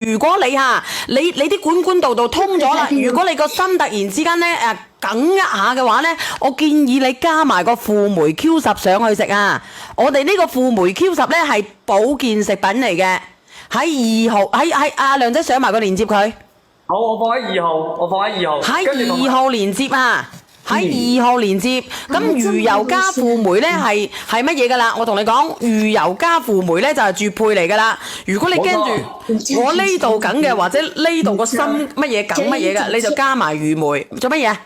如果你啲管道通咗啦，如果你個心突然之間咧梗一下嘅話咧，我建議你加埋個輔酶 Q10上去食啊！我哋呢個輔酶 Q10咧係保健食品嚟嘅，喺2號喺阿亮仔上埋個鏈接佢。好，我放喺2號，喺2號連接啊！喺2號連接，咁魚油加輔酶咧係乜嘢㗎啦？我同你講，魚油加輔酶咧就係絕配嚟㗎啦。如果你驚住我呢度梗嘅，或者呢度個心乜嘢梗乜嘢㗎，你就加埋魚酶。做乜嘢？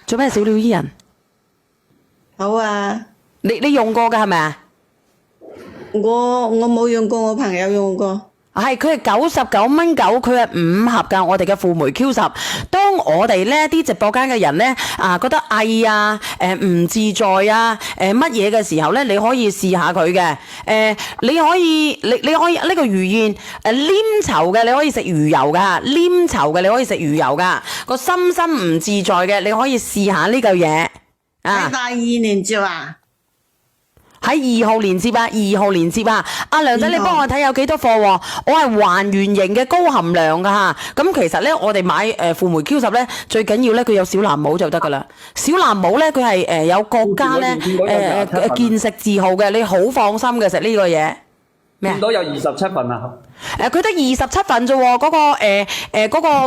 做咩小鳥依人？好啊！你用過㗎係咪啊？我冇用過，我朋友用過。係，佢係99.9，佢係5盒㗎。我哋嘅輔酶 Q10。當我哋咧啲直播間嘅人咧覺得翳啊、唔自在啊、乜嘢嘅時候咧，你可以試下佢嘅。你可以呢個魚燕黏稠嘅，你可以食魚油㗎；黏稠嘅你可以食魚油㗎。個心唔自在嘅，你可以試下呢嚿嘢啊。喺第2連接啊！喺2號連接啊，2號連接啊！阿梁仔，你幫我睇有幾多貨喎？我係還原型嘅高含量㗎嚇。咁其實咧，我哋買輔酶 Q10咧，最緊要咧佢有小藍帽就得㗎啦。小藍帽咧，佢係有國家咧健食字號嘅，你好放心嘅食呢個嘢。咩啊？見到有27份啊！佢得27份啫喎，嗰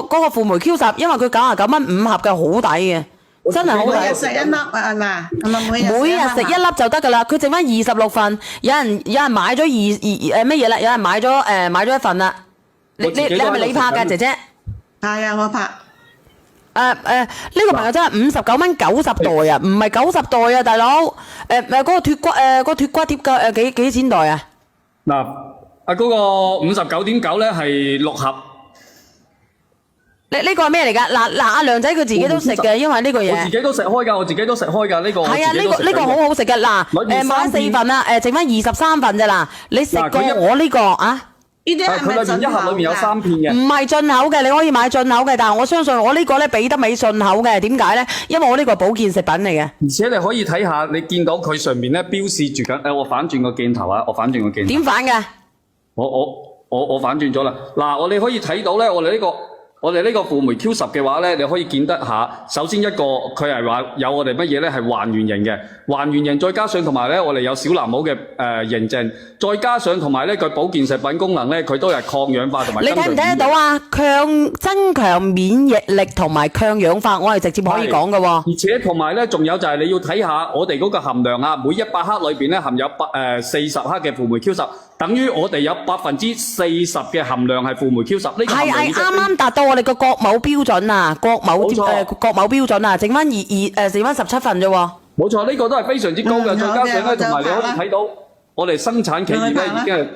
個輔酶 Q10，因為佢99蚊5盒嘅，好抵嘅。真係好抵，每日食1粒係嘛？係咪每日食1粒就得㗎啦？佢剩翻26份，有人買咗乜嘢啦？有人買咗1份啦。你係咪你拍㗎姐姐？係啊，我拍。呢個朋友真係59蚊90袋啊，唔係90袋啊，大佬。嗰個脫骨貼嘅幾錢袋啊？嗱，嗰個59.9咧係6盒。呢個係咩嚟㗎？嗱，阿梁仔佢自己都食嘅，因為呢個嘢。我自己都食開㗎，呢個。係啊，呢個好好食㗎。嗱，買4份啦，剩翻23份咋嗱？你食過我呢個啊？呢啲係咪進口㗎？一盒裏面有3片嘅。唔係進口嘅，你可以買進口嘅，但係我相信我呢個咧比得美進口嘅。點解咧？因為我呢個保健食品嚟嘅。而且你可以睇下，你見到佢上面咧標示住緊。我反轉個鏡頭啊！點反嘅？我反轉咗啦。嗱，我哋可以睇到咧，我哋呢個輔酶 Q10嘅話咧，你可以見得下。首先一個佢係話有我哋乜嘢咧係還原型嘅，還原型再加上同埋咧我哋有小藍帽嘅認證，再加上同埋咧佢保健食品功能咧，佢都係抗氧化同埋。你睇唔睇得到啊？增強免疫力同埋抗氧化，我係直接可以講嘅喎。而且同埋咧，仲有就係你要睇下我哋嗰個含量啊，每100克裏邊咧含有40克嘅輔酶 Q10。等於我哋有40%嘅含量係輔酶 Q10，呢個係啱啱達到我哋個國某標準啊，國某標準啊，剩翻17份啫喎。冇錯，呢個都係非常之高嘅，再加上咧，同埋你可以睇到我哋生產企業咧已經係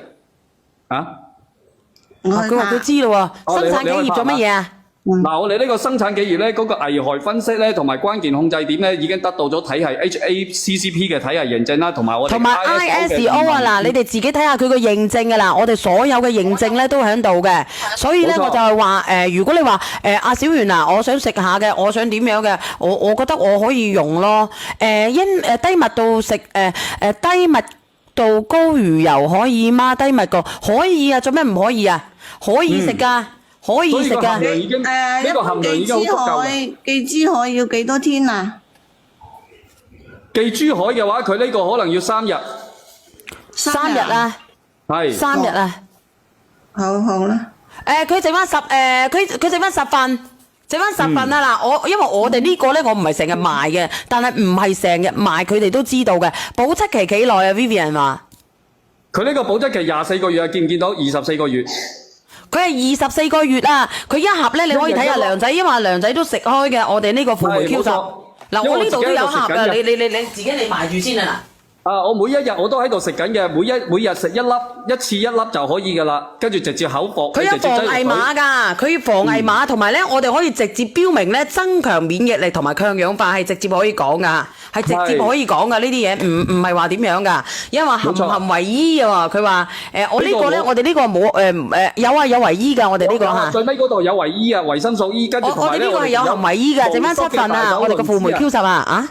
佢話佢知咯喎，生產企業做乜嘢啊？嗱，我哋呢個生產企業咧，嗰個危害分析咧，同埋關鍵控制點咧，已經得到咗體系 HACCP 嘅體系認證啦，同埋我哋 ISO 啊，嗱，你哋自己睇下佢個認證㗎啦，我哋所有嘅認證咧都喺度嘅，所以咧我就係話如果你話阿小圓啊，我想食下嘅，我想點樣嘅，我覺得我可以用咯，低密度食低密度高魚油可以嗎？低密度可以啊，做咩唔可以啊？可以食㗎。可以食㗎，呢個含量已經好足夠嘅。記珠海要幾多天啊？記珠海嘅話，佢呢個可能要3日。3日啊？係。3日啊？好啦。佢剩翻佢剩翻10份，剩翻10份啊嗱！因為我哋呢個咧，我唔係成日賣嘅，但係唔係成日賣，佢哋都知道嘅。保質期幾耐啊 ？Vivian 話。佢呢個保質期24個月啊，見唔見到24個月？佢係24個月啊！佢一盒咧，你可以睇下梁仔，因為梁仔都食開嘅。我哋呢個輔酶 Q10，嗱我呢度都有盒㗎，你自己你埋住先啊嗱。我每一日我都喺度食緊嘅，每日食1粒，一次1粒就可以㗎啦，跟住直接口服。佢有防偽碼㗎，佢防偽碼同埋咧，我哋可以直接標明咧增強免疫力同埋抗氧化係直接可以講㗎，係直接可以講㗎呢啲嘢，唔係話點樣㗎，因為含唔含維 E 啊？佢話我呢個咧，我哋呢個冇有維 E 㗎，我哋呢個嚇。最尾嗰度有維 E 啊，維生素 E，跟住同埋咧我哋呢個係有含維 E 㗎，剩翻7份啊，我哋個輔酶 Q10啊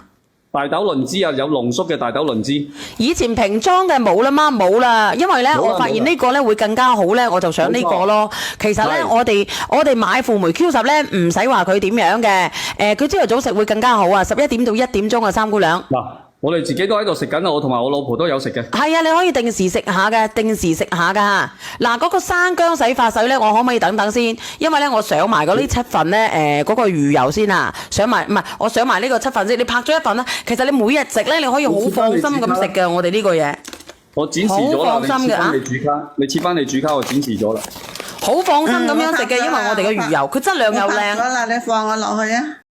大豆輪枝啊，有濃縮嘅大豆輪枝。以前瓶裝嘅冇啦嘛，冇啦，因為咧冇啦我發現呢個咧會更加好咧，我就想呢個咯。其實咧係我哋買輔酶 Q10咧唔使話佢點樣嘅，佢朝頭早食會更加好啊，11點到1點鐘啊，三姑娘。嗱，我哋自己都喺度食緊啊，我同埋我老婆都有食嘅。係啊，你可以定時食下嘅，定時食下噶。嗱，嗰個生薑洗髮水咧，我可唔可以等等先？因為咧，我上埋嗰啲7份咧，嗰個魚油先啊，上埋唔係，我上埋呢個7份先。你拍咗一份啦，其實你每日食咧，你可以好放心咁食嘅。我哋呢個嘢我展示咗啦，好放心嘅你切翻你主卡，我展示咗啦。好放心咁樣食嘅，因為我哋嘅魚油佢質量又靚。我拍咗啦，你放我落去啊。